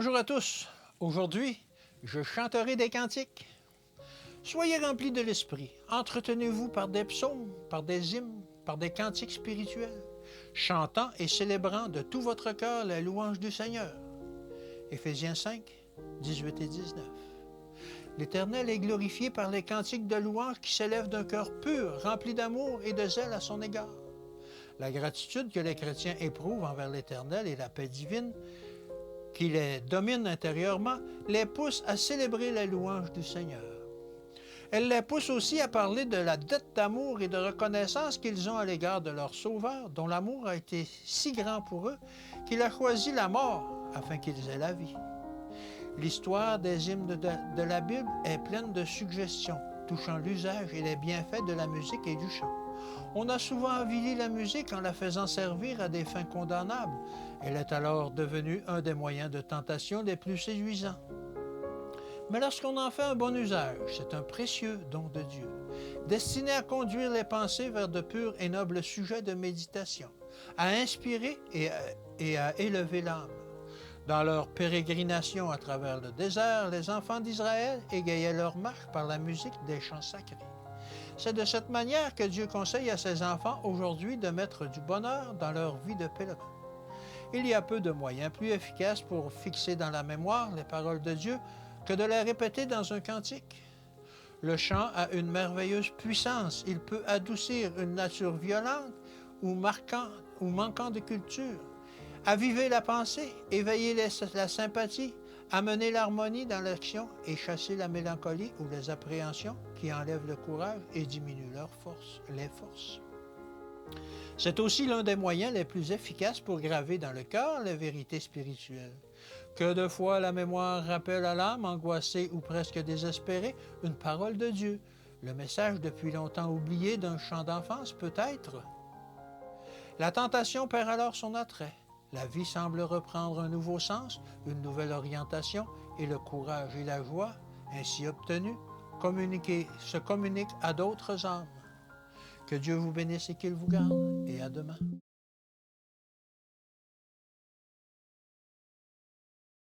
Bonjour à tous. Aujourd'hui, je chanterai des cantiques. Soyez remplis de l'esprit. Entretenez-vous par des psaumes, par des hymnes, par des cantiques spirituels, chantant et célébrant de tout votre cœur la louange du Seigneur. Éphésiens 5, 18 et 19. L'Éternel est glorifié par les cantiques de louange qui s'élèvent d'un cœur pur, rempli d'amour et de zèle à son égard. La gratitude que les chrétiens éprouvent envers l'Éternel et la paix divine qui les domine intérieurement, les pousse à célébrer la louange du Seigneur. Elle les pousse aussi à parler de la dette d'amour et de reconnaissance qu'ils ont à l'égard de leur Sauveur, dont l'amour a été si grand pour eux qu'il a choisi la mort afin qu'ils aient la vie. L'histoire des hymnes de la Bible est pleine de suggestions touchant l'usage et les bienfaits de la musique et du chant. On a souvent avili la musique en la faisant servir à des fins condamnables. Elle est alors devenue un des moyens de tentation les plus séduisants. Mais lorsqu'on en fait un bon usage, c'est un précieux don de Dieu, destiné à conduire les pensées vers de purs et nobles sujets de méditation, à inspirer et à élever l'âme. Dans leur pérégrination à travers le désert, les enfants d'Israël égayaient leur marche par la musique des chants sacrés. C'est de cette manière que Dieu conseille à ses enfants aujourd'hui de mettre du bonheur dans leur vie de pèlerin. Il y a peu de moyens plus efficaces pour fixer dans la mémoire les paroles de Dieu que de les répéter dans un cantique. Le chant a une merveilleuse puissance. Il peut adoucir une nature violente ou manquant de culture, aviver la pensée, éveiller la sympathie, amener l'harmonie dans l'action et chasser la mélancolie ou les appréhensions qui enlèvent le courage et diminuent les forces. C'est aussi l'un des moyens les plus efficaces pour graver dans le cœur les vérités spirituelles. Que de fois la mémoire rappelle à l'âme angoissée ou presque désespérée une parole de Dieu, le message depuis longtemps oublié d'un chant d'enfance peut-être. La tentation perd alors son attrait. La vie semble reprendre un nouveau sens, une nouvelle orientation, et le courage et la joie, ainsi obtenus, se communiquent à d'autres âmes. Que Dieu vous bénisse et qu'il vous garde, et à demain.